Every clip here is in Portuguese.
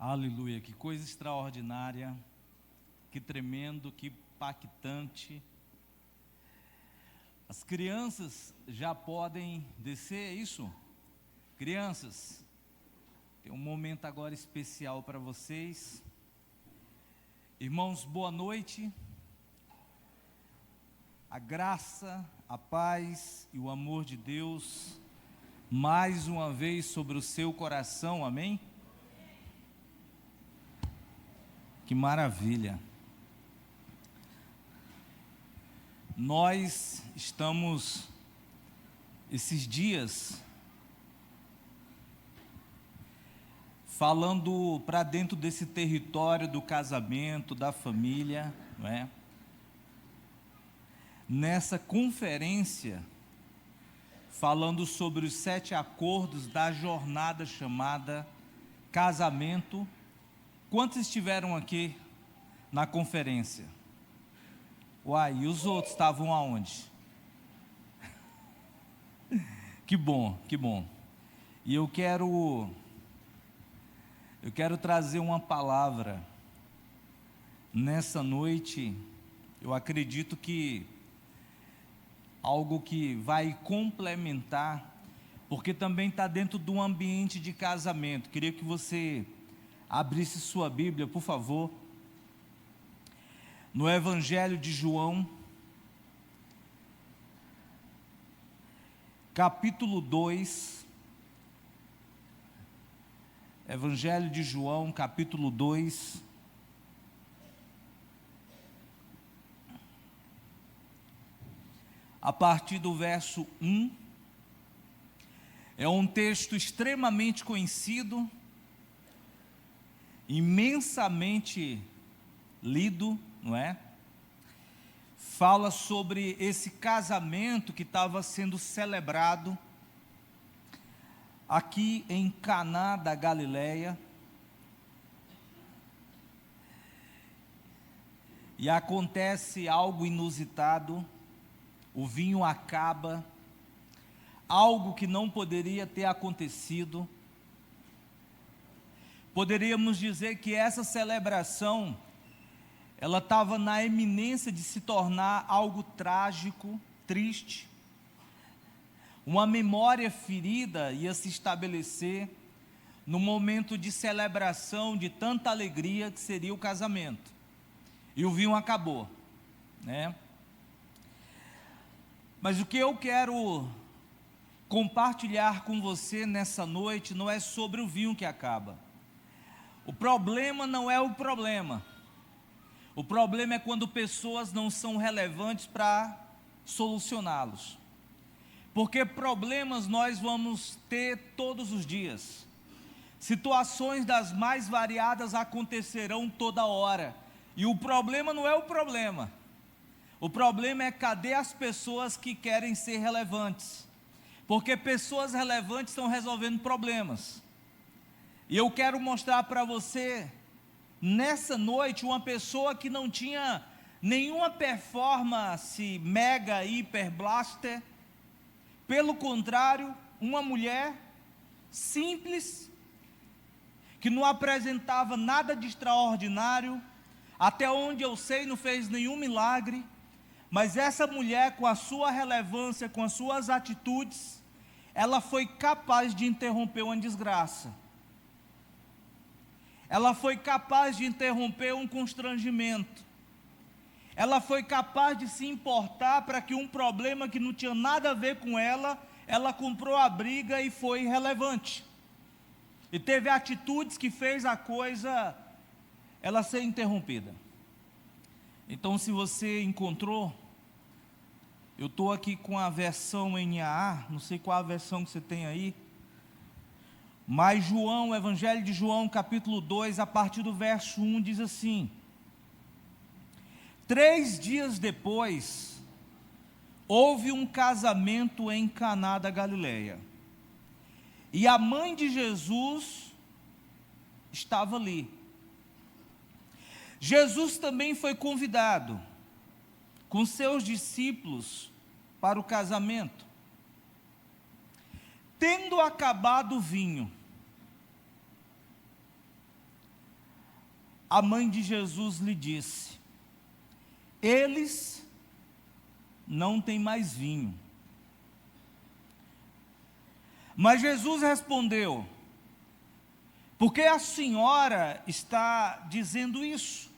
Aleluia, que coisa extraordinária, que tremendo, que impactante. As crianças já podem descer, é isso? Crianças, tem um momento agora especial para vocês. Irmãos, boa noite. A graça, a paz e o amor de Deus, mais uma vez sobre o seu coração, amém? Que maravilha! Nós estamos, esses dias, falando para dentro desse território do casamento, da família, não é? Nessa conferência, falando sobre os 7 acordos da jornada chamada casamento. Quantos estiveram aqui na conferência? Uai, e os outros estavam aonde? Que bom, que bom. E eu quero trazer uma palavra nessa noite. Eu acredito que algo que vai complementar, porque também está dentro de um ambiente de casamento. Queria que você abrisse sua Bíblia, por favor, no Evangelho de João, capítulo 2, Evangelho de João, capítulo 2, a partir do verso 1, é um texto extremamente conhecido, imensamente lido, não é? Fala sobre esse casamento que estava sendo celebrado aqui em Caná da Galileia. E acontece algo inusitado, o vinho acaba, algo que não poderia ter acontecido. Poderíamos dizer que essa celebração, ela estava na iminência de se tornar algo trágico, triste. Uma memória ferida ia se estabelecer no momento de celebração de tanta alegria que seria o casamento. E o vinho acabou, né? Mas o que eu quero compartilhar com você nessa noite não é sobre o vinho que acaba. O problema não é o problema. O problema é quando pessoas não são relevantes para solucioná-los. Porque problemas nós vamos ter todos os dias. Situações das mais variadas acontecerão toda hora. E o problema não é o problema. O problema é cadê as pessoas que querem ser relevantes. Porque pessoas relevantes estão resolvendo problemas. E eu quero mostrar para você, nessa noite, uma pessoa que não tinha nenhuma performance mega, hiper, blaster. Pelo contrário, uma mulher simples, que não apresentava nada de extraordinário, até onde eu sei não fez nenhum milagre, mas essa mulher, com a sua relevância, com as suas atitudes, ela foi capaz de interromper uma desgraça. Ela foi capaz de interromper um constrangimento. Ela foi capaz de se importar para que um problema que não tinha nada a ver com ela comprou a briga e foi relevante. E teve atitudes que fez a coisa, ela ser interrompida. Então, se você encontrou, eu estou aqui com a versão NAA, não sei qual a versão que você tem aí, mas João, o Evangelho de João, capítulo 2, a partir do verso 1, diz assim: 3 dias depois, houve um casamento em Caná da Galileia, e a mãe de Jesus estava ali. Jesus também foi convidado, com seus discípulos, para o casamento. Tendo acabado o vinho, a mãe de Jesus lhe disse: eles não têm mais vinho. Mas Jesus respondeu: por que a senhora está dizendo isso?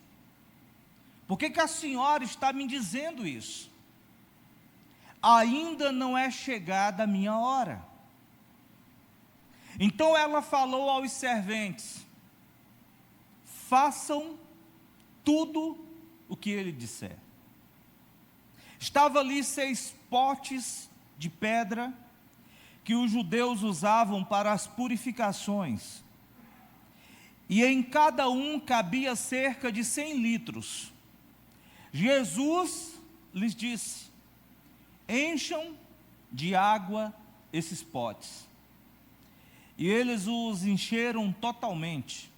Por que a senhora está me dizendo isso? Ainda não é chegada a minha hora. Então ela falou aos serventes: façam tudo o que ele disser. Estava ali 6 potes de pedra que os judeus usavam para as purificações, e em cada um cabia cerca de 100 litros. Jesus lhes disse: encham de água esses potes. E eles os encheram totalmente.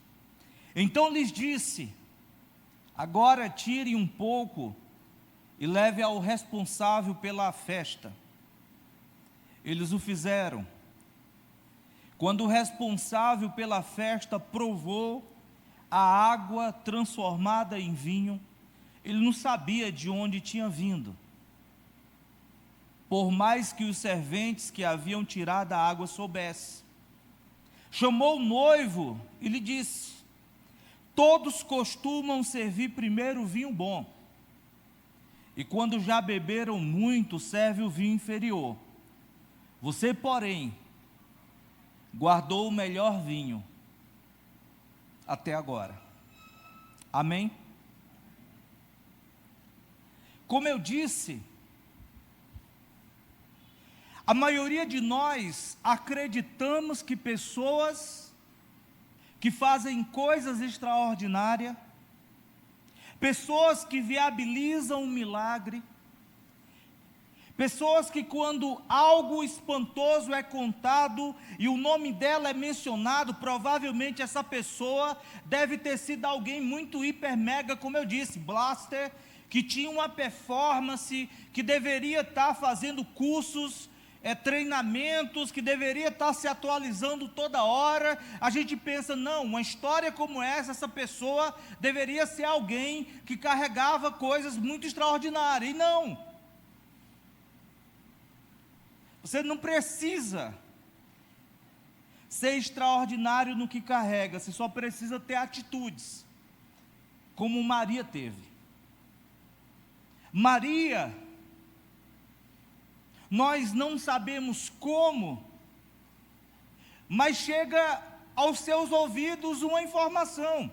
Então lhes disse: agora tire um pouco e leve ao responsável pela festa. Eles o fizeram. Quando o responsável pela festa provou a água transformada em vinho, ele não sabia de onde tinha vindo, por mais que os serventes que haviam tirado a água soubessem. Chamou o noivo e lhe disse: todos costumam servir primeiro o vinho bom, e quando já beberam muito, serve o vinho inferior. Você, porém, guardou o melhor vinho até agora. Amém? Como eu disse, a maioria de nós acreditamos que pessoas que fazem coisas extraordinárias, pessoas que viabilizam um milagre, pessoas que quando algo espantoso é contado e o nome dela é mencionado, provavelmente essa pessoa deve ter sido alguém muito hiper mega, como eu disse, blaster, que tinha uma performance, que deveria estar fazendo cursos, treinamentos, que deveria estar se atualizando toda hora. A gente pensa, não, uma história como essa pessoa deveria ser alguém que carregava coisas muito extraordinárias, e não. Você não precisa ser extraordinário no que carrega, você só precisa ter atitudes, como Maria teve. Maria, nós não sabemos como, mas chega aos seus ouvidos uma informação.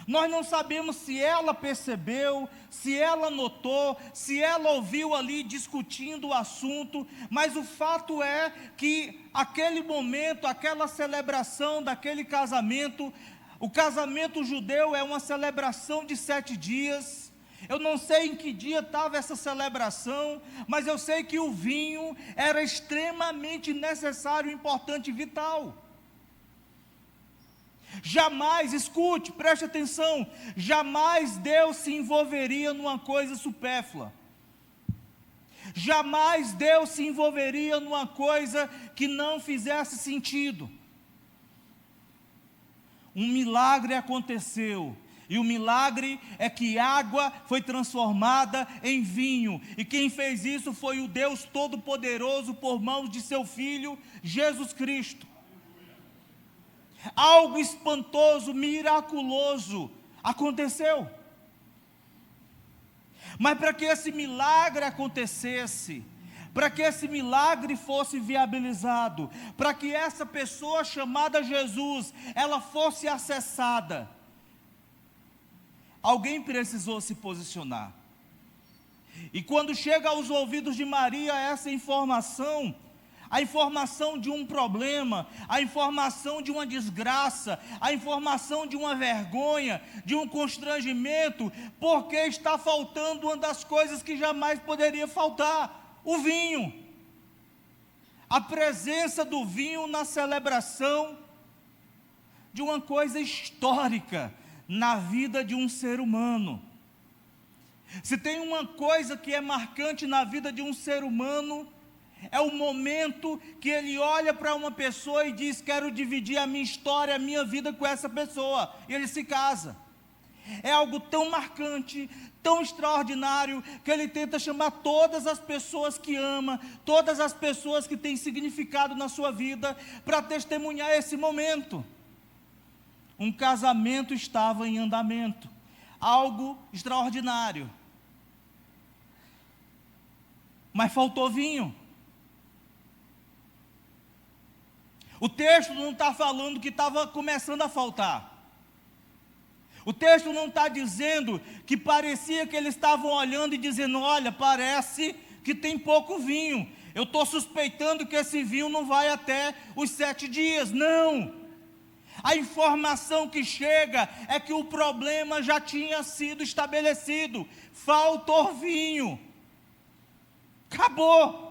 Nós não sabemos se ela percebeu, se ela notou, se ela ouviu ali discutindo o assunto, mas o fato é que aquele momento, aquela celebração daquele casamento, o casamento judeu é uma celebração de 7 dias, eu não sei em que dia estava essa celebração, mas eu sei que o vinho era extremamente necessário, importante e vital. Jamais, escute, preste atenção, jamais Deus se envolveria numa coisa supérflua. Jamais Deus se envolveria numa coisa que não fizesse sentido. Um milagre aconteceu, e o milagre é que água foi transformada em vinho, e quem fez isso foi o Deus Todo-Poderoso por mãos de seu Filho, Jesus Cristo. Algo espantoso, miraculoso aconteceu. Mas para que esse milagre acontecesse, para que esse milagre fosse viabilizado, para que essa pessoa chamada Jesus, ela fosse acessada, alguém precisou se posicionar. E quando chega aos ouvidos de Maria essa informação, a informação de um problema, a informação de uma desgraça, a informação de uma vergonha, de um constrangimento, porque está faltando uma das coisas que jamais poderia faltar: o vinho. A presença do vinho na celebração de uma coisa histórica na vida de um ser humano. Se tem uma coisa que é marcante na vida de um ser humano, é o momento que ele olha para uma pessoa e diz: quero dividir a minha história, a minha vida com essa pessoa, e ele se casa. É algo tão marcante, tão extraordinário, que ele tenta chamar todas as pessoas que ama, todas as pessoas que têm significado na sua vida, para testemunhar esse momento. Um casamento estava em andamento, algo extraordinário. Mas faltou vinho. O texto não está falando que estava começando a faltar. O texto não está dizendo que parecia que eles estavam olhando e dizendo: olha, parece que tem pouco vinho. Eu estou suspeitando que esse vinho não vai até os 7 dias. Não. A informação que chega é que o problema já tinha sido estabelecido. Faltou vinho. Acabou.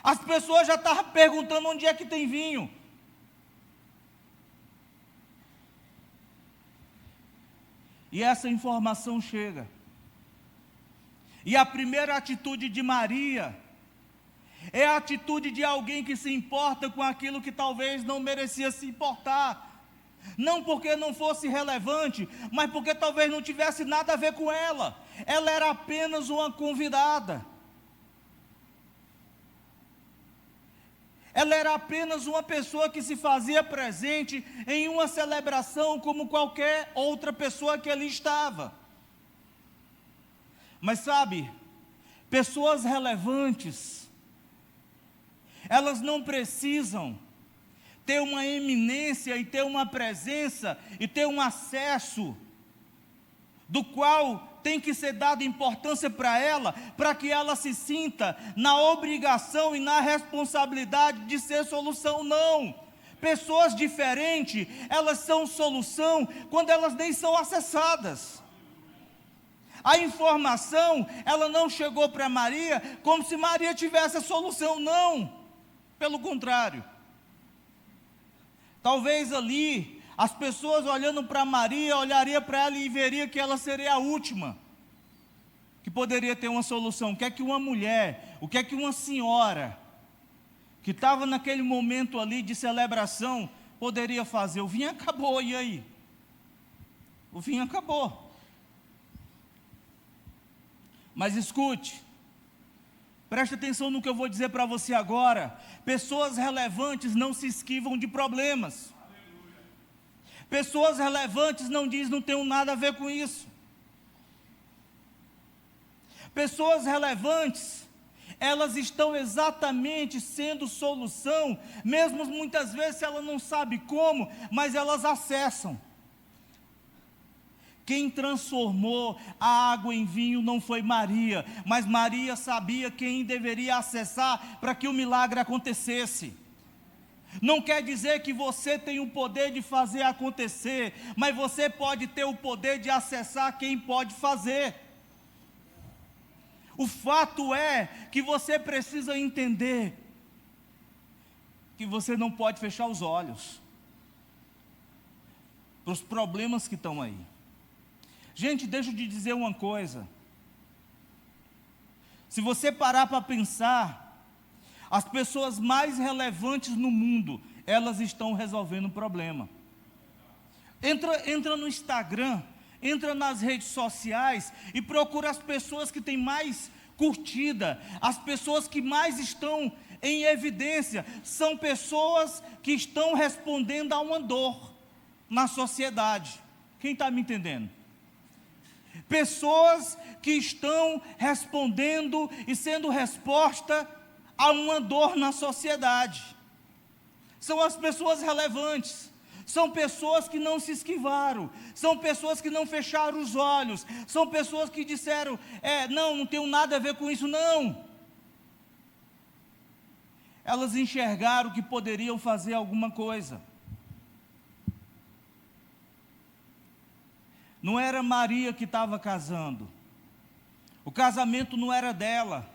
As pessoas já estavam perguntando onde é que tem vinho. E essa informação chega. E a primeira atitude de Maria é a atitude de alguém que se importa com aquilo que talvez não merecia se importar. Não porque não fosse relevante, mas porque talvez não tivesse nada a ver com ela. Ela era apenas uma convidada. Ela era apenas uma pessoa que se fazia presente em uma celebração como qualquer outra pessoa que ali estava. Mas sabe, pessoas relevantes, elas não precisam ter uma eminência e ter uma presença e ter um acesso do qual tem que ser dada importância para ela, para que ela se sinta na obrigação e na responsabilidade de ser solução. Não. Pessoas diferentes, elas são solução quando elas nem são acessadas. A informação, ela não chegou para Maria como se Maria tivesse a solução. Não. Pelo contrário. Talvez ali as pessoas olhando para Maria, olhariam para ela e veriam que ela seria a última que poderia ter uma solução. O que é que uma mulher, o que é que uma senhora, que estava naquele momento ali de celebração, poderia fazer? O vinho acabou, e aí? O vinho acabou. Mas escute, preste atenção no que eu vou dizer para você agora. Pessoas relevantes não se esquivam de problemas. Pessoas relevantes não dizem: não tenho nada a ver com isso. Pessoas relevantes, elas estão exatamente sendo solução, mesmo muitas vezes ela não sabe como, mas elas acessam. Quem transformou a água em vinho não foi Maria, mas Maria sabia quem deveria acessar para que o milagre acontecesse. Não quer dizer que você tem o poder de fazer acontecer, mas você pode ter o poder de acessar quem pode fazer. O fato é que você precisa entender que você não pode fechar os olhos para os problemas que estão aí. Gente, deixa eu te dizer uma coisa. Se você parar para pensar, as pessoas mais relevantes no mundo, elas estão resolvendo um problema. Entra no Instagram, entra nas redes sociais e procura as pessoas que têm mais curtida, as pessoas que mais estão em evidência, são pessoas que estão respondendo a uma dor na sociedade. Quem está me entendendo? Pessoas que estão respondendo e sendo resposta a uma dor na sociedade. São as pessoas relevantes. São pessoas que não se esquivaram, são pessoas que não fecharam os olhos, são pessoas que disseram: não tenho nada a ver com isso, não. Elas enxergaram que poderiam fazer alguma coisa. Não era Maria que estava casando, o casamento não era dela.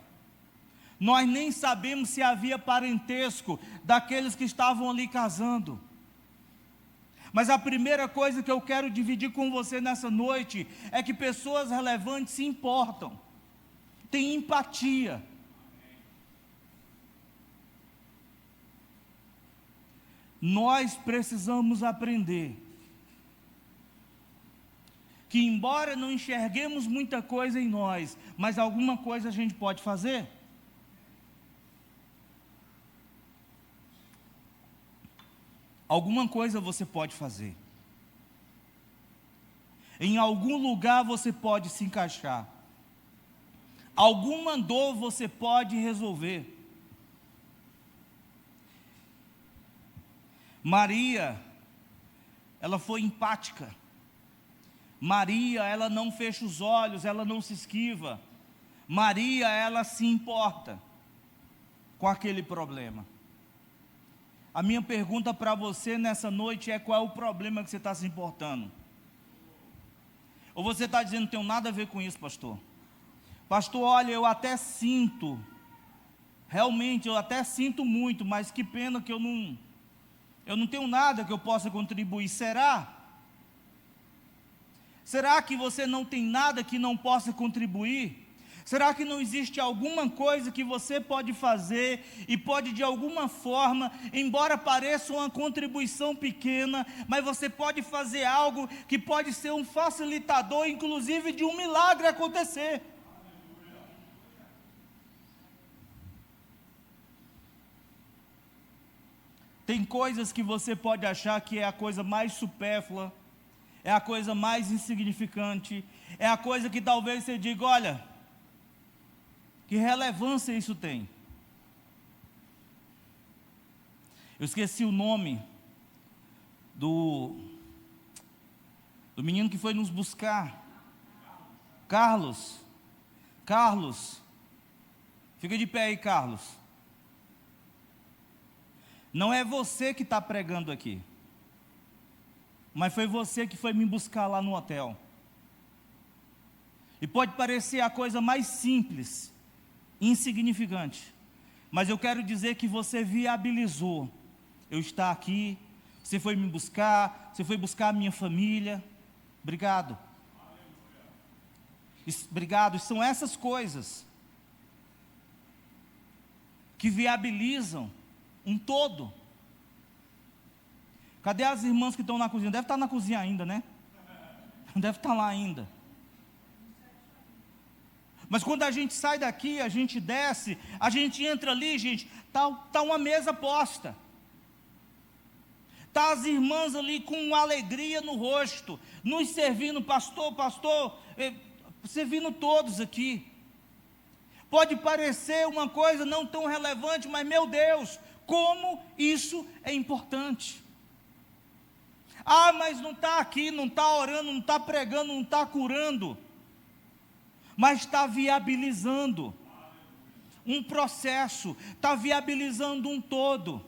Nós nem sabemos se havia parentesco daqueles que estavam ali casando. Mas a primeira coisa que eu quero dividir com você nessa noite é que pessoas relevantes se importam, têm empatia. Nós precisamos aprender que embora não enxerguemos muita coisa em nós, mas alguma coisa a gente pode fazer? Alguma coisa você pode fazer. Em algum lugar você pode se encaixar. Alguma dor você pode resolver. Maria, ela foi empática. Maria, ela não fecha os olhos, ela não se esquiva. Maria, ela se importa com aquele problema. A minha pergunta para você nessa noite é: qual é o problema que você está se importando? Ou você está dizendo, não tenho nada a ver com isso, pastor? Pastor, olha, eu até sinto, realmente eu até sinto muito, mas que pena que eu não tenho nada que eu possa contribuir. Será? Será que você não tem nada que não possa contribuir? Será que não existe alguma coisa que você pode fazer e pode de alguma forma, embora pareça uma contribuição pequena, mas você pode fazer algo que pode ser um facilitador, inclusive de um milagre acontecer? Tem coisas que você pode achar que é a coisa mais supérflua, é a coisa mais insignificante, é a coisa que talvez você diga, olha, que relevância isso tem? Eu esqueci o nome do menino que foi nos buscar. Carlos. Fica de pé aí, Carlos. Não é você que está pregando aqui, mas foi você que foi me buscar lá no hotel. E pode parecer a coisa mais simples, insignificante, mas eu quero dizer que você viabilizou eu estar aqui. Você foi me buscar, você foi buscar a minha família. Obrigado. Obrigado. São essas coisas que viabilizam um todo. Cadê as irmãs que estão na cozinha? Deve estar na cozinha ainda, né? Deve estar lá ainda. Mas quando a gente sai daqui, a gente desce, a gente entra ali, gente, tá uma mesa posta. Tá as irmãs ali com alegria no rosto, nos servindo, pastor, servindo todos aqui. Pode parecer uma coisa não tão relevante, mas meu Deus, como isso é importante. Ah, mas não está aqui, não está orando, não está pregando, não está curando, mas está viabilizando um processo, está viabilizando um todo.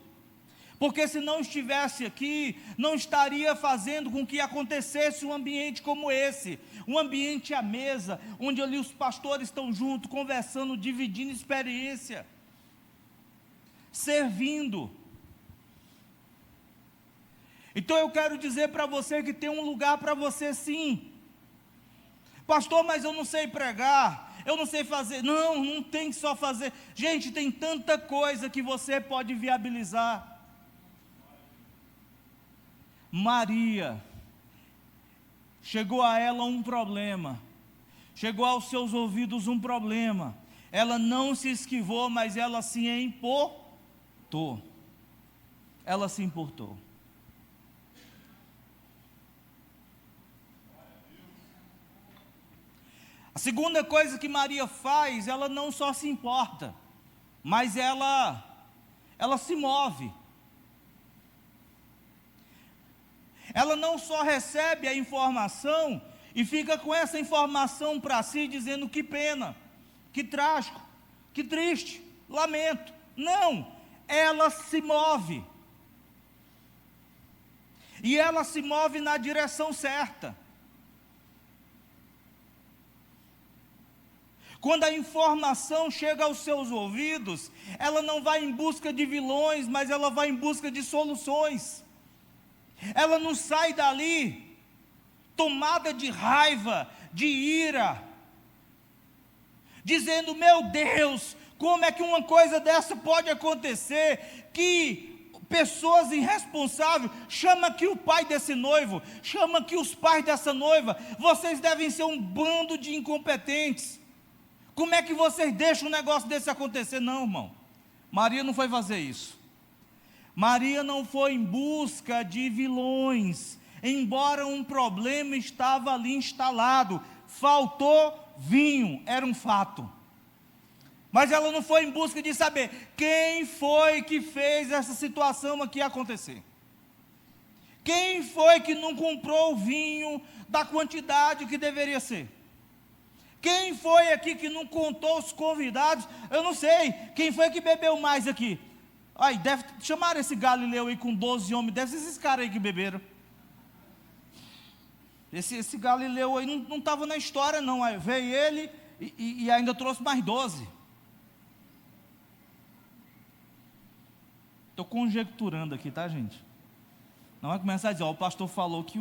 Porque se não estivesse aqui, não estaria fazendo com que acontecesse um ambiente como esse, um ambiente à mesa, onde ali os pastores estão juntos, conversando, dividindo experiência, servindo. Então eu quero dizer para você que tem um lugar para você sim. Pastor, mas eu não sei pregar, eu não sei fazer. Não, não tem que só fazer. Gente, tem tanta coisa que você pode viabilizar. Maria, chegou a ela um problema, chegou aos seus ouvidos um problema. Ela não se esquivou, mas ela se importou. Ela se importou. A segunda coisa que Maria faz, ela não só se importa, mas ela se move. Ela não só recebe a informação e fica com essa informação para si, dizendo que pena, que trágico, que triste, lamento. Não, ela se move. E ela se move na direção certa. Quando a informação chega aos seus ouvidos, ela não vai em busca de vilões, mas ela vai em busca de soluções. Ela não sai dali tomada de raiva, de ira, dizendo, meu Deus, como é que uma coisa dessa pode acontecer? Que pessoas irresponsáveis. Chama aqui o pai desse noivo, chama aqui os pais dessa noiva. Vocês devem ser um bando de incompetentes. Como é que vocês deixam um negócio desse acontecer? Não, irmão, Maria não foi fazer isso. Maria não foi em busca de vilões, embora um problema estava ali instalado, faltou vinho, era um fato. Mas ela não foi em busca de saber quem foi que fez essa situação aqui acontecer. Quem foi que não comprou o vinho da quantidade que deveria ser? Quem foi aqui que não contou os convidados? Eu não sei. Quem foi que bebeu mais aqui? Aí, deve chamar esse Galileu aí com 12 homens, deve ser esses caras aí que beberam. Esse Galileu aí não estava na história não, aí veio ele e ainda trouxe mais 12. Estou conjecturando aqui, tá, gente? Não vai começar a dizer, ó, o pastor falou que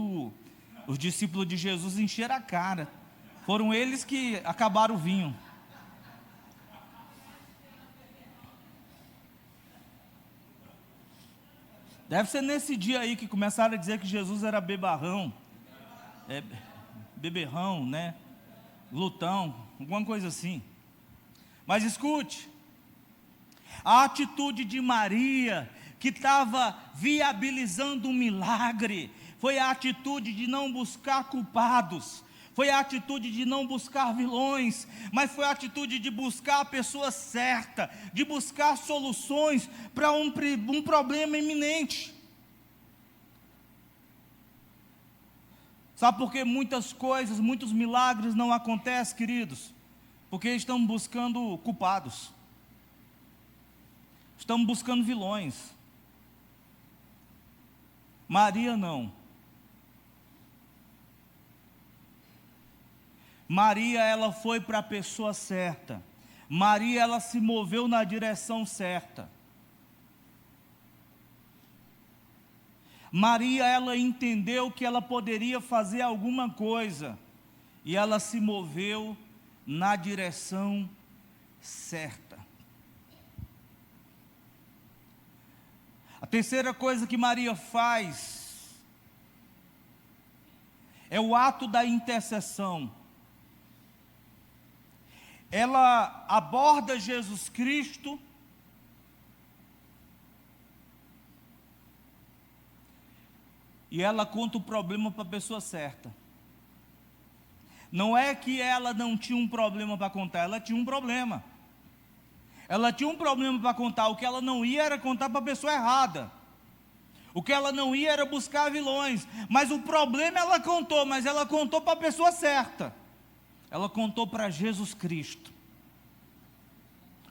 os discípulos de Jesus encheram a cara. Foram eles que acabaram o vinho. Deve ser nesse dia aí que começaram a dizer que Jesus era beberrão, né? Glutão, alguma coisa assim. Mas escute, a atitude de Maria, que estava viabilizando um milagre, foi a atitude de não buscar culpados, foi a atitude de não buscar vilões, mas foi a atitude de buscar a pessoa certa, de buscar soluções para um problema iminente. Sabe por que muitas coisas, muitos milagres não acontecem, queridos? Porque estão buscando culpados, estamos buscando vilões. Maria não. Maria, ela foi para a pessoa certa. Maria, ela se moveu na direção certa. Maria, ela entendeu que ela poderia fazer alguma coisa, e ela se moveu na direção certa. A terceira coisa que Maria faz é o ato da intercessão. Ela aborda Jesus Cristo e ela conta o problema para a pessoa certa. Não é que ela não tinha um problema para contar, ela tinha um problema. Ela tinha um problema para contar, o que ela não ia era contar para a pessoa errada. O que ela não ia era buscar vilões. Mas o problema ela contou, mas ela contou para a pessoa certa. Ela contou para Jesus Cristo.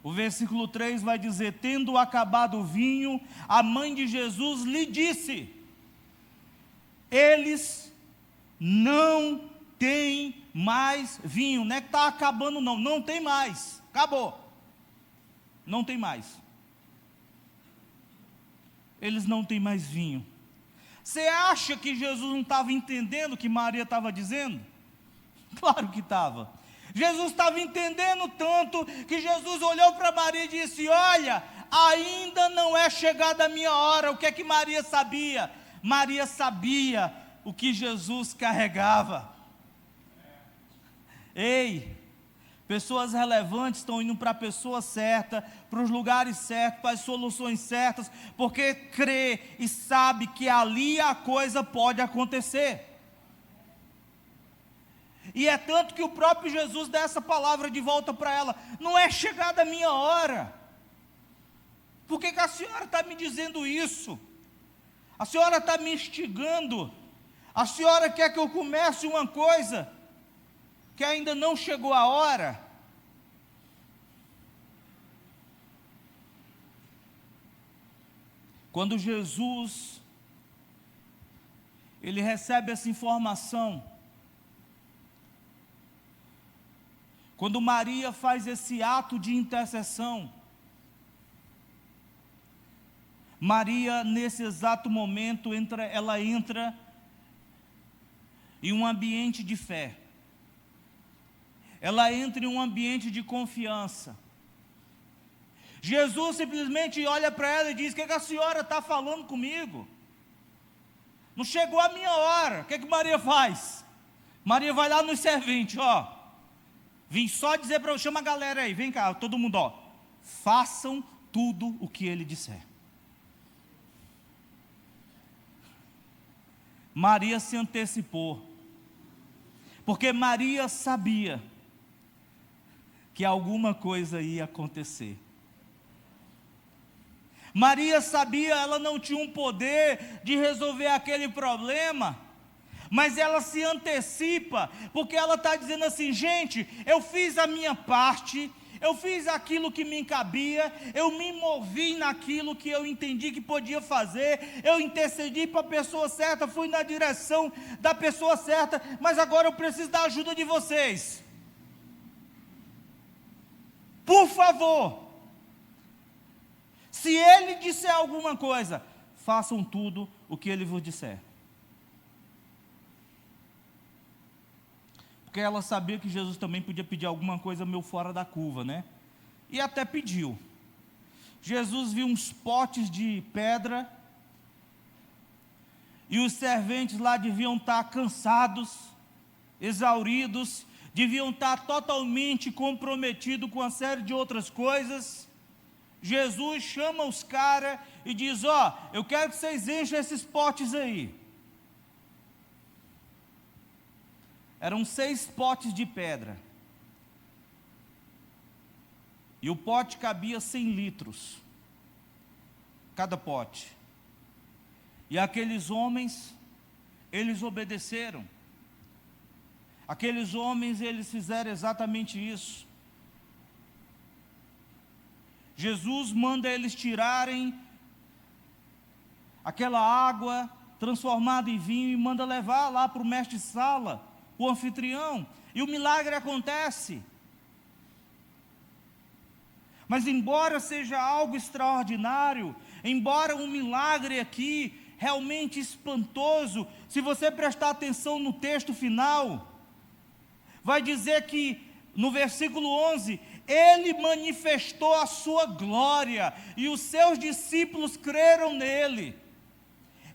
O versículo 3 vai dizer: tendo acabado o vinho, a mãe de Jesus lhe disse: eles não têm mais vinho. Não é que está acabando não, não tem mais, acabou. Não tem mais. Eles não têm mais vinho. Você acha que Jesus não estava entendendo o que Maria estava dizendo? Claro que estava. Jesus estava entendendo tanto que Jesus olhou para Maria e disse: olha, ainda não é chegada a minha hora. O que é que Maria sabia? Maria sabia o que Jesus carregava. Ei, pessoas relevantes estão indo para a pessoa certa, para os lugares certos, para as soluções certas, porque crê e sabe que ali a coisa pode acontecer. E é tanto que o próprio Jesus dá essa palavra de volta para ela: não é chegada a minha hora. Por que a senhora está me dizendo isso? A senhora está me instigando. A senhora quer que eu comece uma coisa que ainda não chegou a hora? Quando Jesus, ele recebe essa informação, quando Maria faz esse ato de intercessão, Maria, nesse exato momento, ela entra em um ambiente de fé. Ela entra em um ambiente de confiança. Jesus simplesmente olha para ela e diz: o que a senhora está falando comigo? Não chegou a minha hora. O que Maria faz? Maria vai lá nos serventes, ó. Vim só dizer para eu, chama a galera aí, vem cá, todo mundo, ó. Façam tudo o que ele disser. Maria se antecipou, porque Maria sabia que alguma coisa ia acontecer. Maria sabia, ela não tinha um poder de resolver aquele problema, mas ela se antecipa, porque ela está dizendo assim: gente, eu fiz a minha parte, eu fiz aquilo que me cabia, eu me movi naquilo que eu entendi que podia fazer, eu intercedi para a pessoa certa, fui na direção da pessoa certa, mas agora eu preciso da ajuda de vocês. Por favor, se ele disser alguma coisa, façam tudo o que ele vos disser. Porque ela sabia que Jesus também podia pedir alguma coisa meio fora da curva, né? E até pediu. Jesus viu uns potes de pedra, e os serventes lá deviam estar cansados, exauridos, deviam estar totalmente comprometidos com uma série de outras coisas. Jesus chama os caras e diz: ó, eu quero que vocês enchem esses potes aí. Eram 6 potes de pedra, e o pote cabia 100 litros, cada pote. E aqueles homens, eles obedeceram. Aqueles homens, eles fizeram exatamente isso. Jesus manda eles tirarem aquela água transformada em vinho e manda levar lá para o mestre-sala, o anfitrião, e o milagre acontece. Mas embora seja algo extraordinário, embora um milagre aqui realmente espantoso, se você prestar atenção no texto final, vai dizer que no versículo 11, ele manifestou a sua glória, e os seus discípulos creram nele.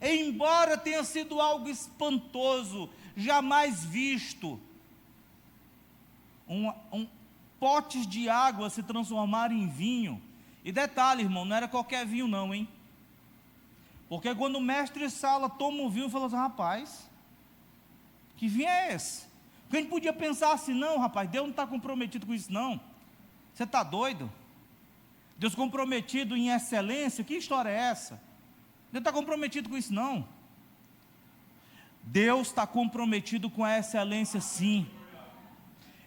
E embora tenha sido algo espantoso, jamais visto, potes de água se transformarem em vinho. E detalhe, irmão, não era qualquer vinho não, hein? Porque quando o mestre-sala toma o vinho, falou assim: rapaz, que vinho é esse? Porque a gente podia pensar assim: não, rapaz, Deus não está comprometido com isso não. Você está doido? Deus comprometido em excelência? Que história é essa? Deus está comprometido com isso não. Deus está comprometido com a excelência, sim.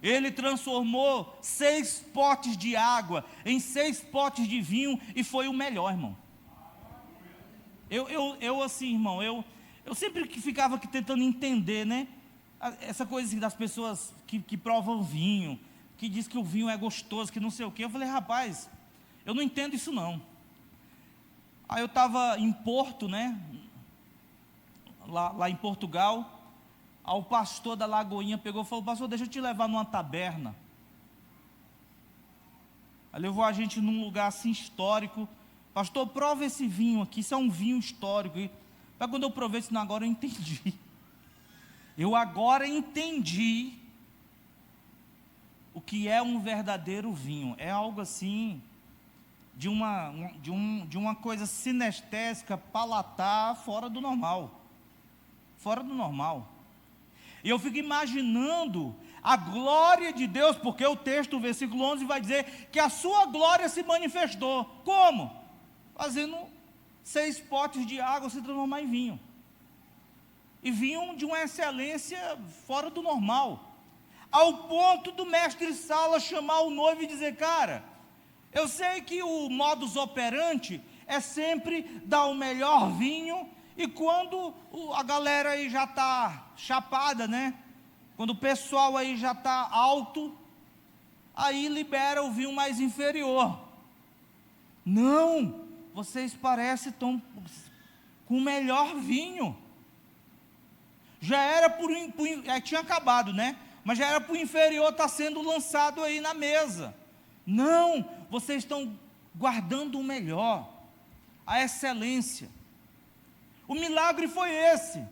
Ele transformou 6 potes de água em 6 potes de vinho, e foi o melhor, irmão. Eu assim, irmão, eu sempre que ficava aqui tentando entender, né? Essa coisa assim, das pessoas que provam vinho, que diz que o vinho é gostoso, que não sei o quê. Eu falei: rapaz, eu não entendo isso não. Aí eu estava em Porto, né? Lá em Portugal. Aí o pastor da Lagoinha pegou e falou: pastor, deixa eu te levar numa taberna. Aí levou a gente num lugar assim histórico. Pastor, prova esse vinho aqui, isso é um vinho histórico. Mas quando eu provei isso, agora eu entendi. Eu agora entendi o que é um verdadeiro vinho. É algo assim, de uma coisa sinestésica, palatar, fora do normal. Fora do normal. E eu fico imaginando a glória de Deus, porque o texto, o versículo 11 vai dizer que a sua glória se manifestou. Como? Fazendo 6 potes de água se transformar em vinho. E vinho de uma excelência fora do normal. Ao ponto do mestre-sala chamar o noivo e dizer: cara, eu sei que o modus operandi é sempre dar o melhor vinho, e quando a galera aí já está chapada, né? Quando o pessoal aí já está alto, aí libera o vinho mais inferior. Não, vocês parecem estão com o melhor vinho. Já era tinha acabado, né? Mas já era para o inferior estar sendo lançado aí na mesa. Não, vocês estão guardando o melhor, a excelência. O milagre foi esse.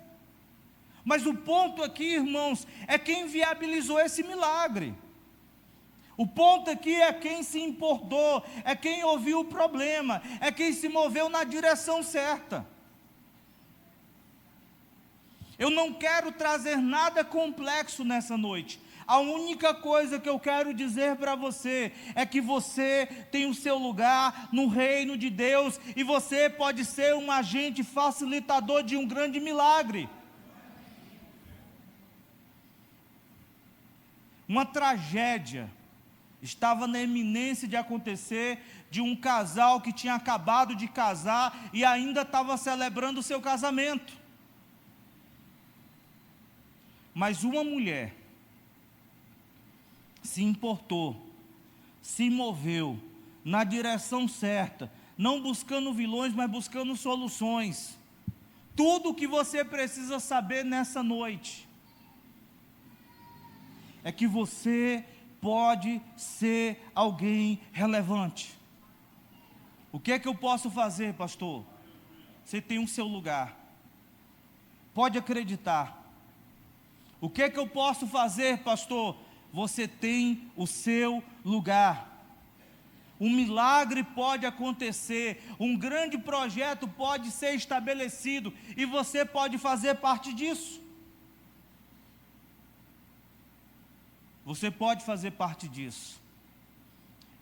Mas o ponto aqui, irmãos, é quem viabilizou esse milagre. O ponto aqui é quem se importou, é quem ouviu o problema, é quem se moveu na direção certa. Eu não quero trazer nada complexo nessa noite. A única coisa que eu quero dizer para você é que você tem o seu lugar no reino de Deus e você pode ser um agente facilitador de um grande milagre. Uma tragédia estava na iminência de acontecer, de um casal que tinha acabado de casar e ainda estava celebrando o seu casamento. Mas uma mulher se importou, se moveu na direção certa, não buscando vilões, mas buscando soluções. Tudo o que você precisa saber nessa noite é que você pode ser alguém relevante. O que é que eu posso fazer, pastor? Você tem o seu lugar. Pode acreditar. O que é que eu posso fazer, pastor? Você tem o seu lugar. Um milagre pode acontecer, um grande projeto pode ser estabelecido e você pode fazer parte disso. Você pode fazer parte disso.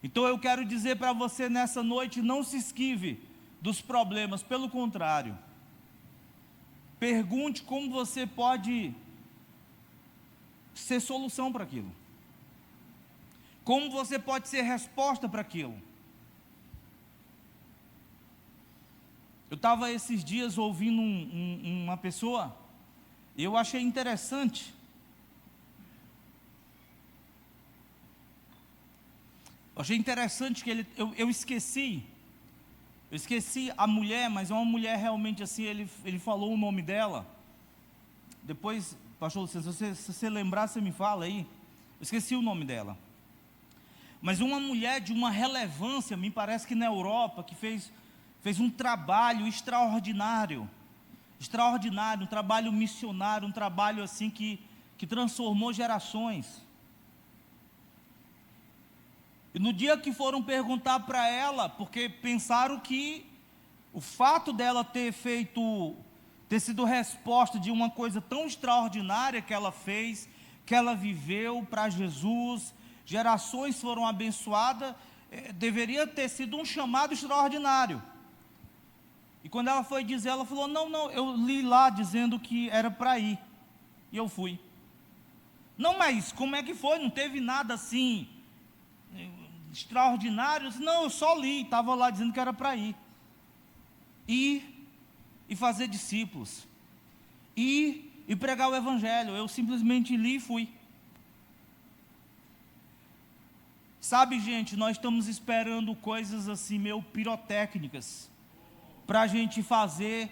Então eu quero dizer para você nessa noite, não se esquive dos problemas, pelo contrário. Pergunte como você pode ser solução para aquilo. Como você pode ser resposta para aquilo. Eu estava esses dias ouvindo uma pessoa, e eu achei interessante. Eu achei interessante que eu esqueci a mulher, mas é uma mulher realmente assim, ele falou o nome dela. Depois, pastor Luciano, se você lembrar, você me fala aí. Eu esqueci o nome dela. Mas uma mulher de uma relevância, me parece que na Europa, que fez um trabalho extraordinário, um trabalho missionário, um trabalho assim que transformou gerações. E no dia que foram perguntar para ela, porque pensaram que o fato dela ter sido resposta de uma coisa tão extraordinária que ela fez, que ela viveu para Jesus, gerações foram abençoadas, deveria ter sido um chamado extraordinário. E quando ela foi dizer, ela falou, não, eu li lá dizendo que era para ir, e eu fui. Não, mas como é que foi? Não teve nada assim extraordinário? Não, eu só li, estava lá dizendo que era para ir. Ir e fazer discípulos. Ir e pregar o evangelho. Eu simplesmente li e fui. Sabe, gente, nós estamos esperando coisas assim meio pirotécnicas para a gente fazer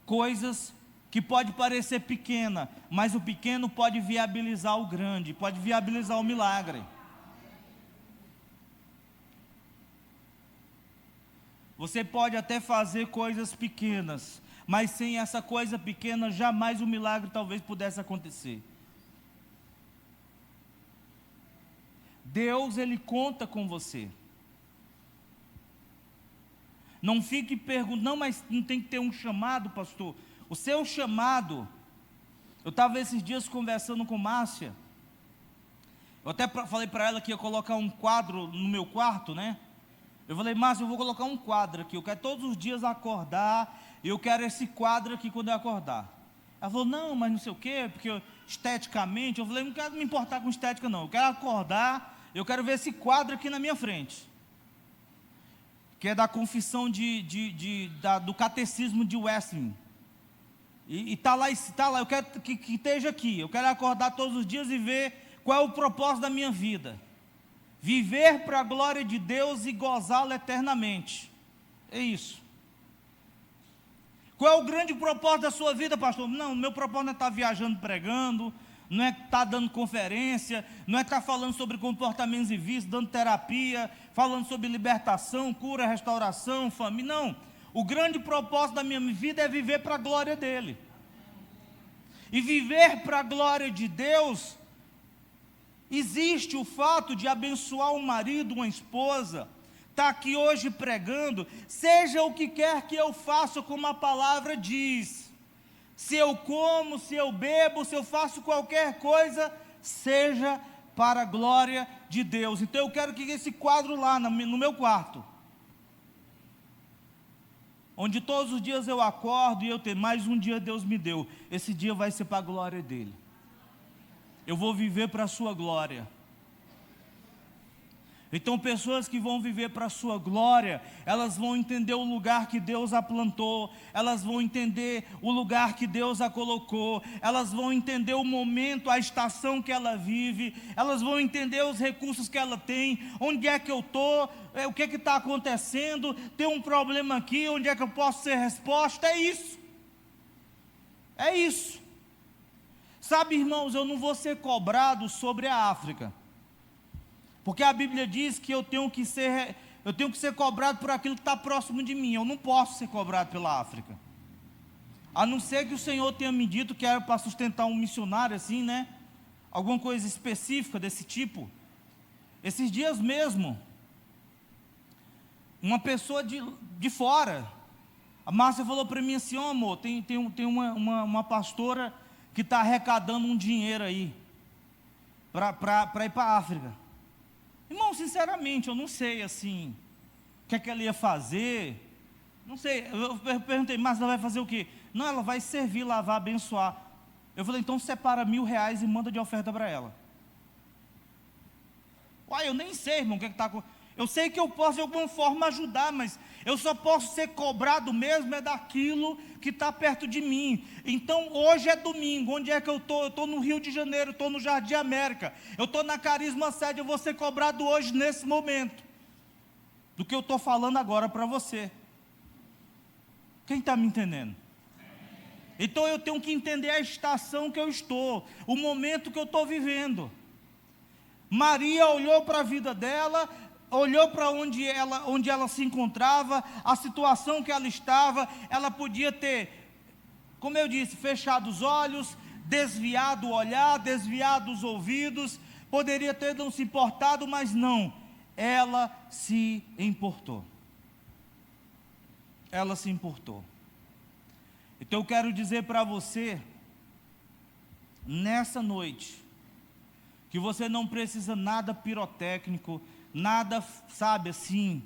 coisas que pode parecer pequena, mas o pequeno pode viabilizar o grande, pode viabilizar o milagre. Você pode até fazer coisas pequenas, mas sem essa coisa pequena, jamais o milagre talvez pudesse acontecer. Deus, Ele conta com você. Não fique perguntando, não, mas não tem que ter um chamado, pastor. O seu chamado, eu estava esses dias conversando com Márcia, eu até falei para ela que ia colocar um quadro no meu quarto, né? Eu falei, Márcia, eu vou colocar um quadro aqui, eu quero todos os dias acordar, e eu quero esse quadro aqui quando eu acordar. Ela falou, não, mas não sei o quê, porque esteticamente, eu falei, não quero me importar com estética não, eu quero acordar, eu quero ver esse quadro aqui na minha frente, que é da confissão do catecismo de Westminster, e está lá, eu quero que esteja aqui, eu quero acordar todos os dias e ver qual é o propósito da minha vida, viver para a glória de Deus e gozá-la eternamente, é isso. Qual é o grande propósito da sua vida, pastor? Não, meu propósito não é estar viajando pregando, não é estar dando conferência, não é estar falando sobre comportamentos e vícios, dando terapia, falando sobre libertação, cura, restauração, família, não. O grande propósito da minha vida é viver para a glória dele. E viver para a glória de Deus, existe o fato de abençoar um marido, uma esposa, estar aqui hoje pregando, seja o que quer que eu faça, como a palavra diz. Se eu como, se eu bebo, se eu faço qualquer coisa, seja para a glória de Deus. Então eu quero que esse quadro lá no meu quarto, onde todos os dias eu acordo e eu tenho, mais um dia Deus me deu, esse dia vai ser para a glória dele. Eu vou viver para a sua glória. Então pessoas que vão viver para a sua glória, elas vão entender o lugar que Deus a plantou, elas vão entender o lugar que Deus a colocou, elas vão entender o momento, a estação que ela vive, elas vão entender os recursos que ela tem, onde é que eu estou, o que está acontecendo, tem um problema aqui, onde é que eu posso ser resposta, é isso. É isso. Sabe, irmãos, eu não vou ser cobrado sobre a África. Porque a Bíblia diz que eu tenho que ser cobrado por aquilo que está próximo de mim. Eu não posso ser cobrado pela África. A não ser que o Senhor tenha me dito que era para sustentar um missionário assim, né? Alguma coisa específica desse tipo. Esses dias mesmo, uma pessoa de fora, a Márcia falou para mim assim: ó, amor, tem uma pastora que está arrecadando um dinheiro aí, para ir para a África. Irmão, sinceramente, eu não sei assim, o que é que ela ia fazer, não sei. Eu perguntei, mas ela vai fazer o quê? Não, ela vai servir, lavar, abençoar. Eu falei, então separa R$1.000 e manda de oferta para ela. Uai, eu nem sei, irmão, o que é que está acontecendo. Eu sei que eu posso de alguma forma ajudar, mas eu só posso ser cobrado mesmo é daquilo que está perto de mim. Então hoje é domingo, onde é que eu estou? Eu estou no Rio de Janeiro, estou no Jardim América, eu estou na Carisma Sede, eu vou ser cobrado hoje nesse momento, do que eu estou falando agora para você. Quem está me entendendo? Então eu tenho que entender a estação que eu estou, o momento que eu estou vivendo. Maria olhou para a vida dela, olhou para onde ela se encontrava, a situação que ela estava. Ela podia ter, como eu disse, fechado os olhos, desviado o olhar, desviado os ouvidos, poderia ter não se importado, mas não, ela se importou. Ela se importou. Então eu quero dizer para você, nessa noite, que você não precisa nada pirotécnico, nada, sabe assim,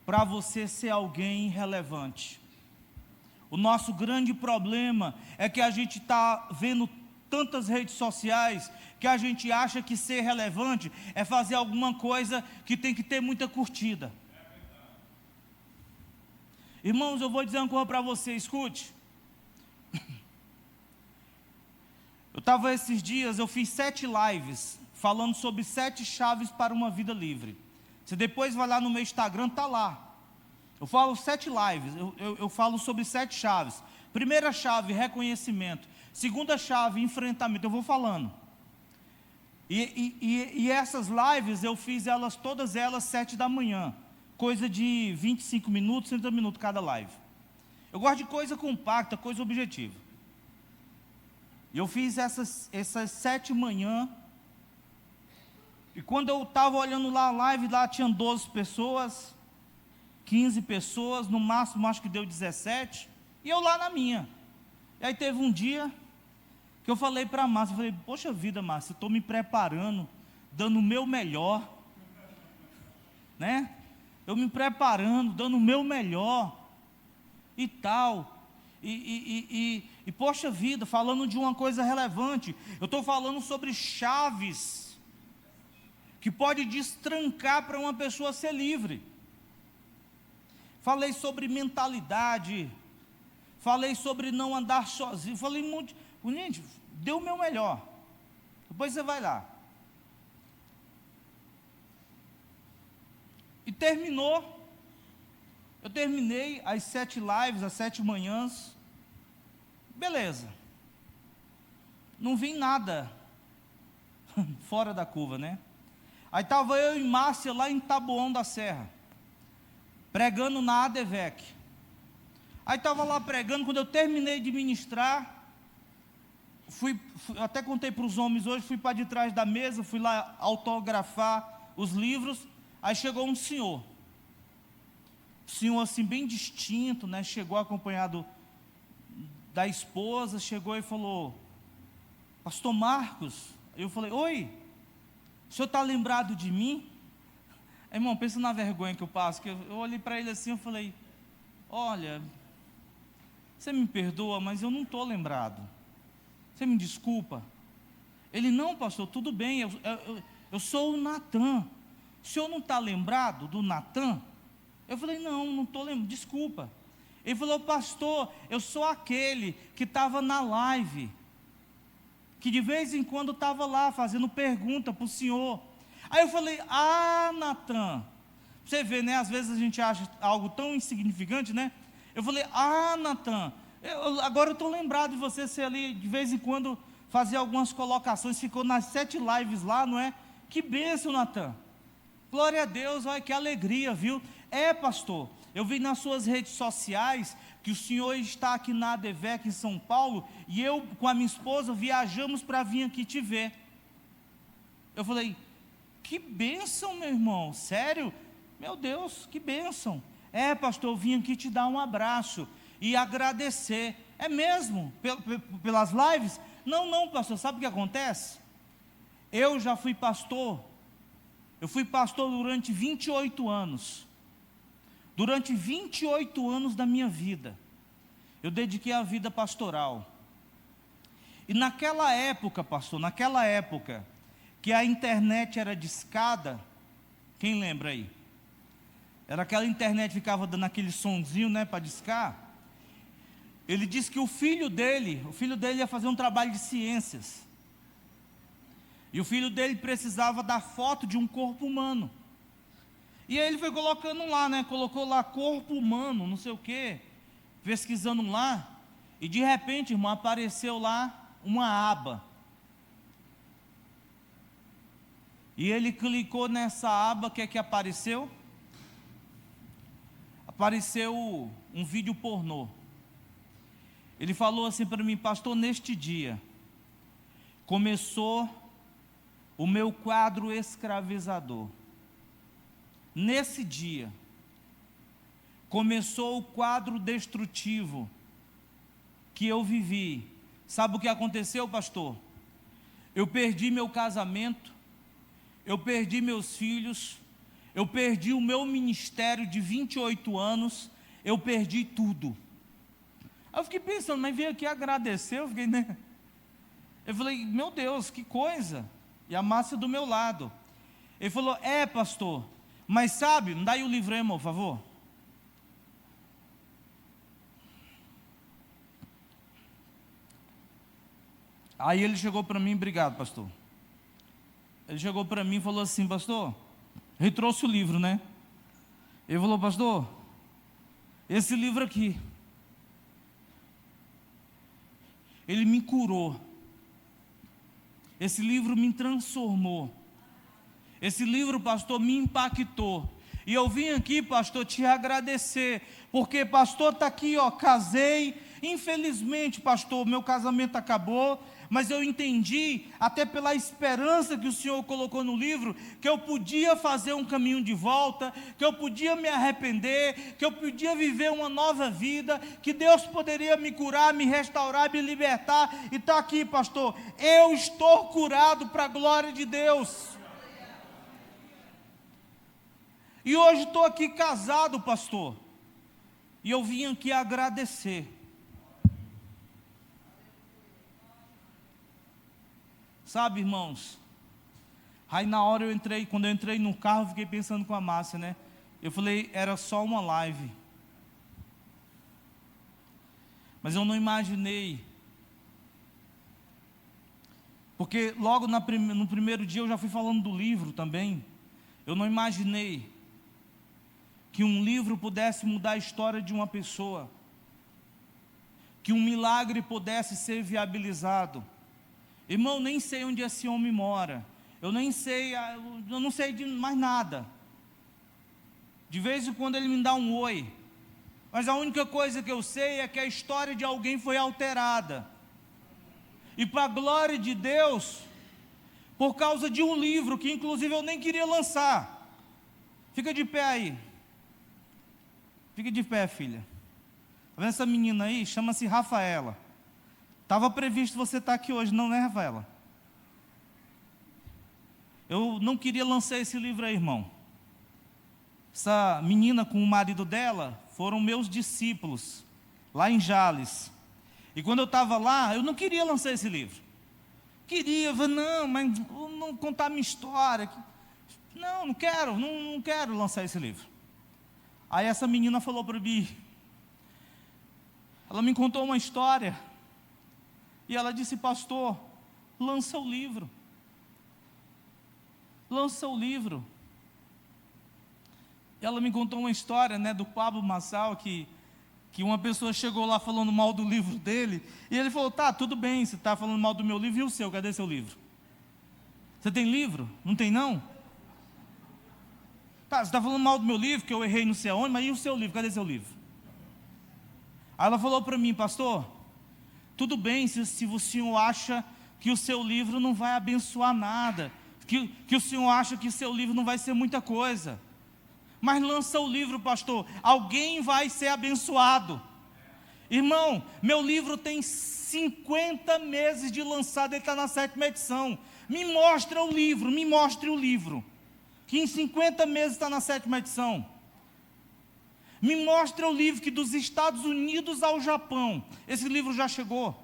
para você ser alguém relevante. O nosso grande problema é que a gente está vendo tantas redes sociais, que a gente acha que ser relevante é fazer alguma coisa que tem que ter muita curtida. Irmãos, eu vou dizer uma coisa para você, escute. Eu estava esses dias, eu fiz 7 lives, falando sobre 7 chaves para uma vida livre. Você depois vai lá no meu Instagram, está lá. Eu falo 7 lives, eu falo sobre 7 chaves. Primeira chave, reconhecimento. Segunda chave, enfrentamento. Eu vou falando. E essas lives, eu fiz elas, todas elas, 7 da manhã. Coisa de 25 minutos, 30 minutos cada live. Eu gosto de coisa compacta, coisa objetiva. Eu fiz essas 7 manhã, e quando eu estava olhando lá a live, lá tinham 12 pessoas, 15 pessoas, no máximo acho que deu 17, e eu lá na minha. E aí teve um dia que eu falei para a Márcia, eu falei, poxa vida, Márcia, eu estou me preparando, dando o meu melhor, né? Eu me preparando, dando o meu melhor, e tal. E poxa vida, falando de uma coisa relevante, eu estou falando sobre chaves que pode destrancar para uma pessoa ser livre. Falei sobre mentalidade, falei sobre não andar sozinho, falei muito, gente, deu o meu melhor. Depois você vai lá. E terminou. Eu terminei as 7 lives, as 7 manhãs. Beleza. não vi nada fora da curva, né? Aí estava eu e Márcia lá em Taboão da Serra, pregando na ADVEC. Aí estava lá pregando, quando eu terminei de ministrar, até contei para os homens hoje, fui para de trás da mesa, fui lá autografar os livros, aí chegou um senhor assim bem distinto, né? Chegou acompanhado da esposa, chegou e falou: pastor Marcos. Eu falei: oi, o senhor está lembrado de mim? Irmão, pensa na vergonha que eu passo, que eu olhei para ele assim, eu falei: olha, você me perdoa, mas eu não estou lembrado, você me desculpa. Ele: não, pastor, tudo bem, eu sou o Natan, o senhor não está lembrado do Natan? Eu falei: não estou lembrado, desculpa. Ele falou: pastor, eu sou aquele que estava na live, que de vez em quando estava lá fazendo pergunta para o senhor. Aí eu falei: ah, Natan, você vê, né, às vezes a gente acha algo tão insignificante, né? Eu falei: ah, Natan, agora eu estou lembrado de você ser ali, de vez em quando fazia algumas colocações, ficou nas 7 lives lá, não é? Que bênção, Natan, glória a Deus, olha que alegria, viu? Pastor, eu vi nas suas redes sociais que o senhor está aqui na ADVEC em São Paulo, e eu com a minha esposa viajamos para vir aqui te ver. Eu falei: que bênção, meu irmão, sério? Meu Deus, que bênção. Pastor, eu vim aqui te dar um abraço e agradecer. É mesmo? Pelas lives? Não, pastor, sabe o que acontece? Eu já fui pastor, eu fui pastor durante 28 anos. Durante 28 anos da minha vida, eu dediquei a vida pastoral. E naquela época, pastor, que a internet era discada, quem lembra aí? Era aquela internet que ficava dando aquele sonzinho, né, para discar. Ele disse que o filho dele ia fazer um trabalho de ciências. E o filho dele precisava da foto de um corpo humano. E aí ele foi colocando lá, né? Colocou lá corpo humano, não sei o quê, pesquisando lá, e de repente, irmão, apareceu lá uma aba. E ele clicou nessa aba, o que é que apareceu? Apareceu um vídeo pornô. Ele falou assim para mim: pastor, neste dia começou o meu quadro escravizador. Nesse dia começou o quadro destrutivo que eu vivi. Sabe o que aconteceu, pastor? Eu perdi meu casamento, eu perdi meus filhos, eu perdi o meu ministério de 28 anos, eu perdi tudo. Aí eu fiquei pensando, mas veio aqui agradecer, eu fiquei, né? Eu falei: meu Deus, que coisa. E a Márcia do meu lado. Ele falou: pastor, mas sabe, me dá aí o livro aí, irmão, por favor. Aí ele chegou para mim: obrigado, pastor. Ele chegou para mim e falou assim: pastor, ele trouxe o livro, né? Ele falou: pastor, esse livro aqui, ele me curou. Esse livro me transformou. Esse livro, pastor, me impactou. E eu vim aqui, pastor, te agradecer, porque, pastor, está aqui, ó, casei. Infelizmente, pastor, meu casamento acabou, mas eu entendi, até pela esperança que o Senhor colocou no livro, que eu podia fazer um caminho de volta, que eu podia me arrepender, que eu podia viver uma nova vida, que Deus poderia me curar, me restaurar, me libertar. E está aqui, pastor, eu estou curado para a glória de Deus. E hoje estou aqui casado, pastor, e eu vim aqui agradecer. Sabe, irmãos, aí na hora quando eu entrei no carro, eu fiquei pensando com a Márcia, né? Eu falei: era só uma live. Mas eu não imaginei, porque logo no primeiro dia eu já fui falando do livro também. Eu não imaginei que um livro pudesse mudar a história de uma pessoa, que um milagre pudesse ser viabilizado. Irmão, nem sei onde esse homem mora. Eu não sei de mais nada. De vez em quando ele me dá um oi. Mas a única coisa que eu sei é que a história de alguém foi alterada. E para a glória de Deus, por causa de um livro que inclusive eu nem queria lançar. Fica de pé aí. Fica de pé, filha. Tá vendo essa menina aí? Chama-se Rafaela. Estava previsto você estar aqui hoje, não é, Rafaela? Eu não queria lançar esse livro aí, irmão. Essa menina com o marido dela foram meus discípulos, lá em Jales. E quando eu estava lá, eu não queria lançar esse livro. Queria, não, mas não contar a minha história. Não quero lançar esse livro. Aí essa menina falou para mim, ela me contou uma história, e ela disse, pastor, lança o livro. Lança o livro. Ela me contou uma história, do Pablo Marçal, que uma pessoa chegou lá falando mal do livro dele, e ele falou, tá, tudo bem, você está falando mal do meu livro, e o seu, cadê seu livro? Você tem livro? Não tem não? Tá, você está falando mal do meu livro, que eu errei não sei aonde, mas e o seu livro, cadê seu livro? Aí ela falou para mim, pastor, tudo bem se o senhor acha que o seu livro não vai abençoar nada, que o senhor acha que seu livro não vai ser muita coisa, mas lança o livro, pastor, alguém vai ser abençoado. Irmão, meu livro tem 50 meses de lançado, ele está na 7ª edição. Me mostre o livro, que em 50 meses está na 7ª edição. Me mostra o livro que dos Estados Unidos ao Japão, esse livro já chegou.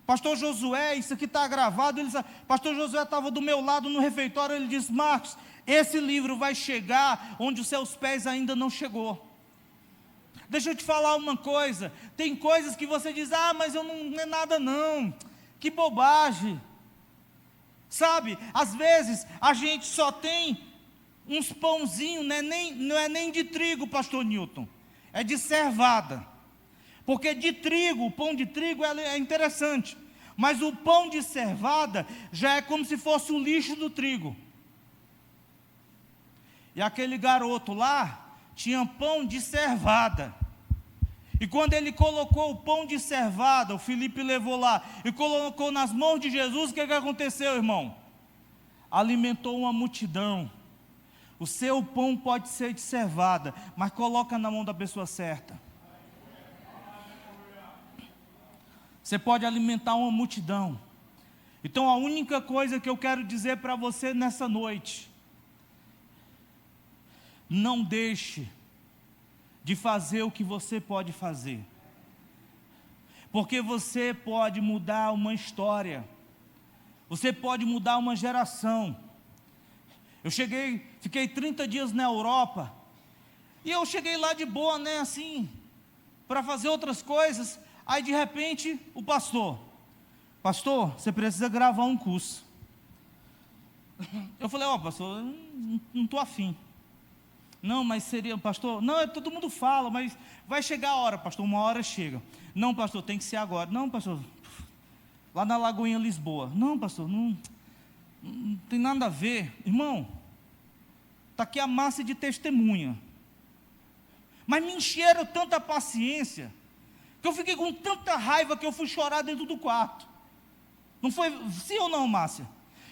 Pastor Josué, isso aqui está gravado, pastor Josué estava do meu lado no refeitório, ele disse, Marcos, esse livro vai chegar onde os seus pés ainda não chegou. Deixa eu te falar uma coisa, tem coisas que você diz, mas eu não é nada não, que bobagem. Sabe, às vezes a gente só tem uns pãozinhos, não é nem de trigo, pastor Newton, é de cevada. Porque de trigo, o pão de trigo é interessante, mas o pão de cevada já é como se fosse o lixo do trigo. E aquele garoto lá tinha pão de cevada. E quando ele colocou o pão de cevada, o Felipe levou lá e colocou nas mãos de Jesus, o que aconteceu, irmão? Alimentou uma multidão. O seu pão pode ser de cevada, mas coloca na mão da pessoa certa. Você pode alimentar uma multidão. Então a única coisa que eu quero dizer para você nessa noite, não deixe de fazer o que você pode fazer, porque você pode mudar uma história, você pode mudar uma geração. Eu fiquei 30 dias na Europa, e eu cheguei lá de boa, assim, para fazer outras coisas. Aí de repente o pastor, você precisa gravar um curso. Eu falei, pastor, não estou afim. Não, mas seria, pastor, não, todo mundo fala, mas vai chegar a hora, pastor, uma hora chega. Não, pastor, tem que ser agora. Não, pastor, lá na Lagoinha Lisboa. Não, pastor, não tem nada a ver. Irmão, está aqui a massa de testemunha. Mas me encheram tanta paciência, que eu fiquei com tanta raiva que eu fui chorar dentro do quarto. Não foi, sim ou não, Márcia?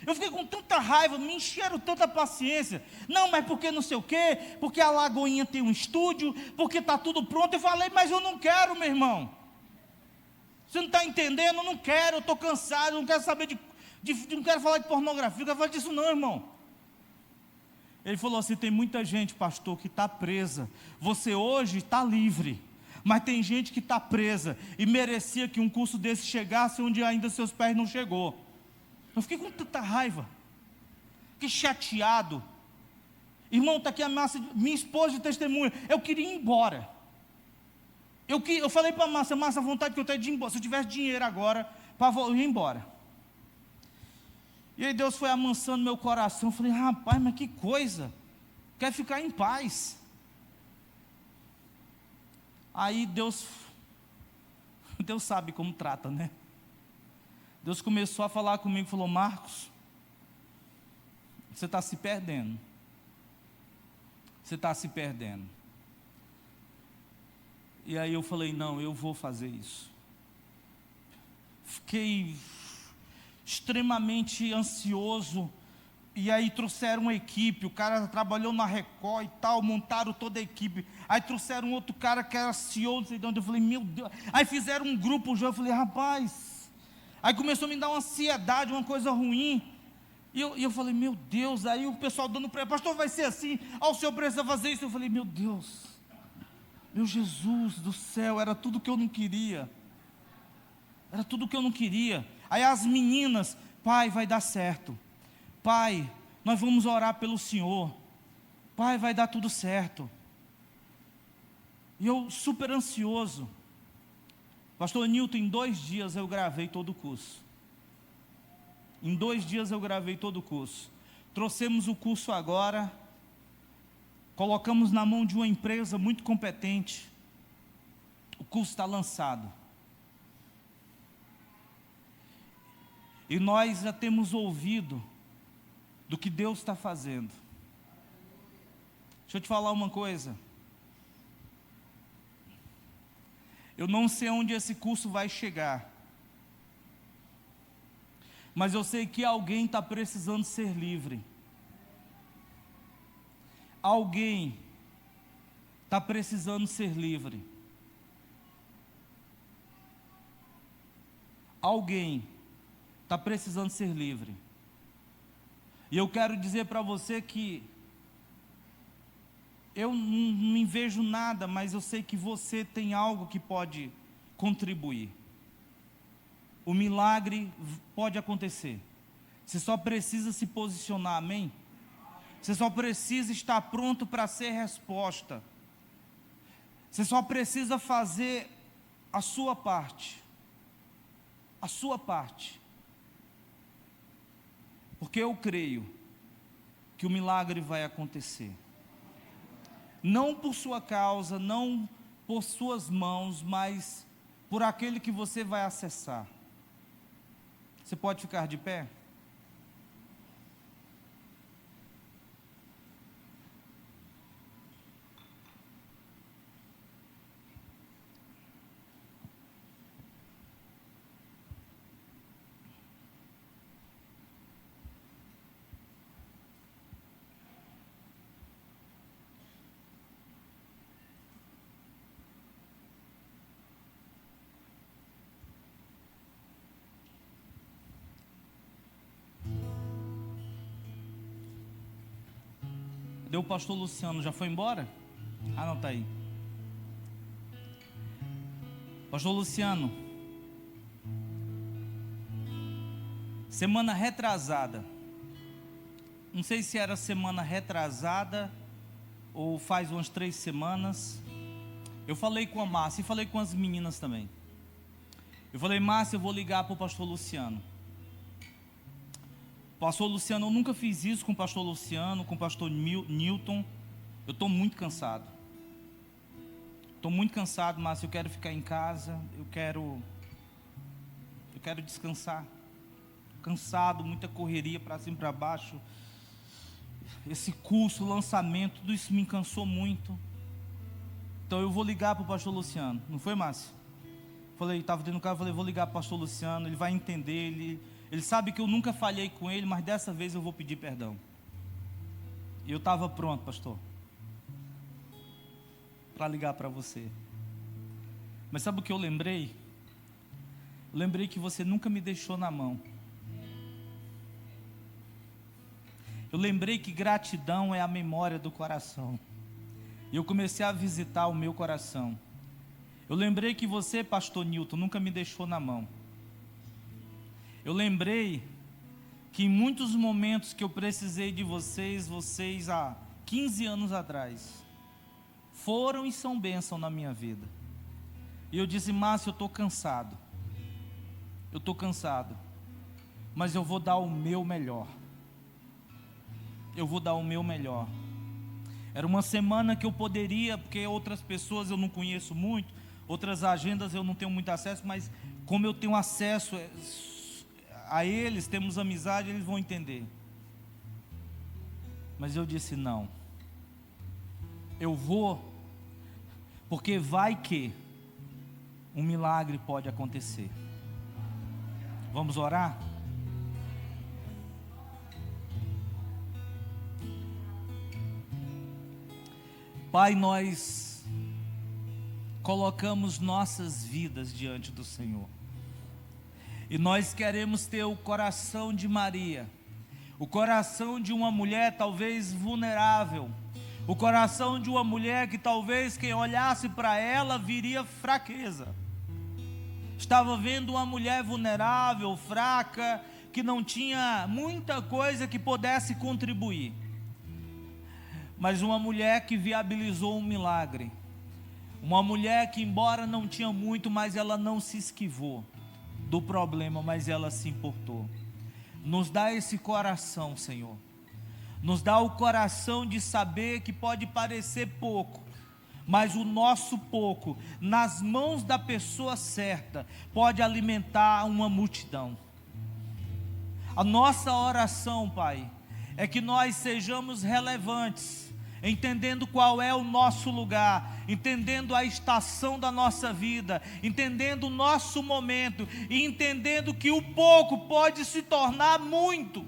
Eu fiquei com tanta raiva, me encheram tanta paciência. Não, mas porque não sei o quê, porque a Lagoinha tem um estúdio, porque está tudo pronto. Eu falei, mas eu não quero, meu irmão. Você não está entendendo? Eu não quero, eu estou cansado, eu não quero saber não quero falar de pornografia, não quero falar disso não, irmão. Ele falou assim, tem muita gente, pastor, que está presa. Você hoje está livre, mas tem gente que está presa e merecia que um curso desse chegasse onde ainda seus pés não chegou. Eu fiquei com tanta raiva, fiquei chateado. Irmão, está aqui a Márcia, minha esposa de testemunha. Eu queria ir embora. Eu falei para a Márcia, a vontade que eu tenho de ir embora. Se eu tivesse dinheiro agora, eu ia embora. E aí Deus foi amansando meu coração. Eu falei, rapaz, mas que coisa. Quer ficar em paz. Aí Deus sabe como trata, né? Deus começou a falar comigo, falou: Marcos, você está se perdendo. Você está se perdendo. E aí eu falei: não, eu vou fazer isso. Fiquei extremamente ansioso. E aí trouxeram uma equipe, o cara trabalhou na Record e tal, montaram toda a equipe. Aí trouxeram outro cara que era CEO, não sei de onde. Eu falei: meu Deus. Aí fizeram um grupo, eu falei: rapaz. Aí começou a me dar uma ansiedade, uma coisa ruim. E eu falei: meu Deus. Aí o pessoal dando para ele: pastor, vai ser assim, o senhor precisa fazer isso. Eu falei: meu Deus, meu Jesus do céu, era tudo que eu não queria. Era tudo que eu não queria. Aí as meninas: pai, vai dar certo. Pai, nós vamos orar pelo Senhor. Pai, vai dar tudo certo. E eu super ansioso. Pastor Newton, em 2 dias eu gravei todo o curso. Em 2 dias eu gravei todo o curso. Trouxemos o curso agora. Colocamos na mão de uma empresa muito competente. O curso está lançado. E nós já temos ouvido do que Deus está fazendo. Deixa eu te falar uma coisa. Eu não sei onde esse curso vai chegar, mas eu sei que alguém está precisando ser livre. Alguém está precisando ser livre. Alguém está precisando ser livre. E eu quero dizer para você que eu não vejo nada, mas eu sei que você tem algo que pode contribuir. O milagre pode acontecer. Você só precisa se posicionar, amém? Você só precisa estar pronto para ser resposta. Você só precisa fazer a sua parte. A sua parte. Porque eu creio que o milagre vai acontecer. Não por sua causa, não por suas mãos, mas por aquele que você vai acessar. Você pode ficar de pé? Deu o pastor Luciano, já foi embora? Ah, não, está aí. Pastor Luciano, semana retrasada, não sei se era semana retrasada ou faz umas 3 semanas, eu falei com a Márcia e falei com as meninas também. Eu falei: Márcia, eu vou ligar para o pastor Luciano. Pastor Luciano, eu nunca fiz isso com o pastor Luciano, com o pastor Newton. Eu estou muito cansado. Estou muito cansado, Márcia. Eu quero ficar em casa. Eu quero descansar. Cansado, muita correria para cima e para baixo. Esse curso, lançamento, tudo isso me cansou muito. Então eu vou ligar para o pastor Luciano. Não foi, Márcia? Falei, estava dentro do carro, falei: vou ligar para o pastor Luciano, ele vai entender, ele sabe que eu nunca falhei com ele, mas dessa vez eu vou pedir perdão. E eu estava pronto, pastor, para ligar para você. Mas sabe o que eu lembrei? Eu lembrei que você nunca me deixou na mão. Eu lembrei que gratidão é a memória do coração. E eu comecei a visitar o meu coração. Eu lembrei que você, pastor Newton, nunca me deixou na mão. Eu lembrei que em muitos momentos que eu precisei de vocês há 15 anos atrás, foram e são bênção na minha vida. E eu disse: Márcio, eu estou cansado. Eu estou cansado. Mas eu vou dar o meu melhor. Eu vou dar o meu melhor. Era uma semana que eu poderia, porque outras pessoas eu não conheço muito, outras agendas eu não tenho muito acesso, mas como eu tenho acesso, a eles, temos amizade, eles vão entender. Mas eu disse: não, eu vou, porque vai que um milagre pode acontecer. Vamos orar? Pai, nós colocamos nossas vidas diante do Senhor, e nós queremos ter o coração de Maria, o coração de uma mulher talvez vulnerável, o coração de uma mulher que talvez quem olhasse para ela viria fraqueza. Estava vendo uma mulher vulnerável, fraca, que não tinha muita coisa que pudesse contribuir, mas uma mulher que viabilizou um milagre, uma mulher que, embora não tinha muito, mas ela não se esquivou do problema, mas ela se importou. Nos dá esse coração, Senhor, nos dá o coração de saber que pode parecer pouco, mas o nosso pouco, nas mãos da pessoa certa, pode alimentar uma multidão. A nossa oração, Pai, é que nós sejamos relevantes, entendendo qual é o nosso lugar, entendendo a estação da nossa vida, entendendo o nosso momento, e entendendo que o pouco pode se tornar muito.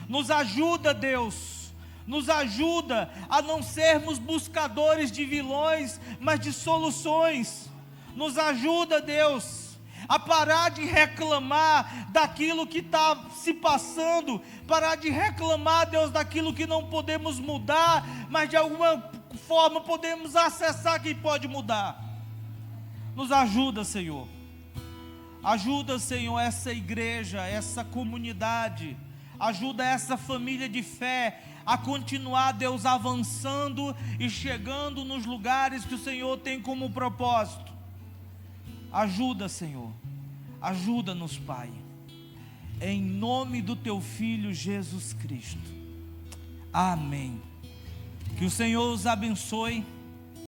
Nos ajuda, Deus, nos ajuda a não sermos buscadores de vilões, mas de soluções. Nos ajuda, Deus, a parar de reclamar daquilo que está se passando, parar de reclamar, Deus, daquilo que não podemos mudar, mas de alguma forma podemos acessar quem pode mudar. Nos ajuda, Senhor. Ajuda, Senhor, essa igreja, essa comunidade, ajuda essa família de fé a continuar, Deus, avançando e chegando nos lugares que o Senhor tem como propósito. Ajuda, Senhor, ajuda-nos, Pai, em nome do Teu Filho Jesus Cristo, amém. Que o Senhor os abençoe.